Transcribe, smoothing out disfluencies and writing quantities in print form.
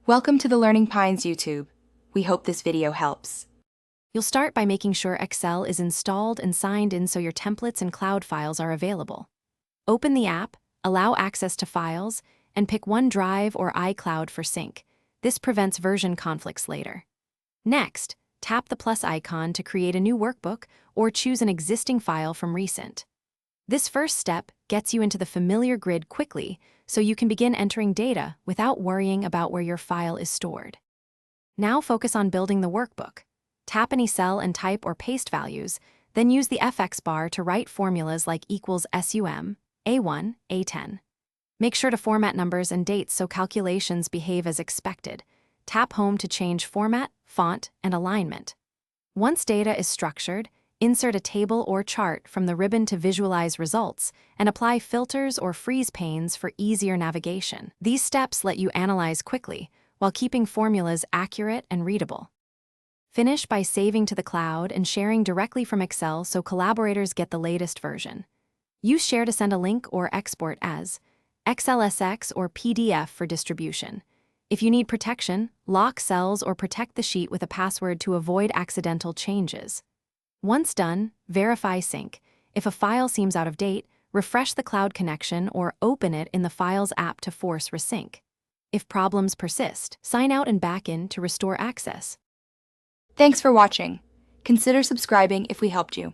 Welcome to the Learning Pines YouTube. We hope this video helps. You'll start by making sure Excel is installed and signed in so your templates and cloud files are available. Open the app, allow access to files, and pick OneDrive or iCloud for sync. This prevents version conflicts later. Next, tap the plus icon to create a new workbook or choose an existing file from recent. This first step gets you into the familiar grid quickly so you can begin entering data without worrying about where your file is stored. Now focus on building the workbook. Tap any cell and type or paste values, then use the FX bar to write formulas like equals SUM, A1, A10. Make sure to format numbers and dates so calculations behave as expected. Tap Home to change format, font, and alignment. Once data is structured, insert a table or chart from the ribbon to visualize results and apply filters or freeze panes for easier navigation. These steps let you analyze quickly while keeping formulas accurate and readable. Finish by saving to the cloud and sharing directly from Excel so collaborators get the latest version. Use Share to send a link or export as XLSX or PDF for distribution. If you need protection, lock cells or protect the sheet with a password to avoid accidental changes. Once done, verify sync. If a file seems out of date, refresh the cloud connection or open it in the Files app to force resync. If problems persist, sign out and back in to restore access. Thanks for watching. Consider subscribing if we helped you.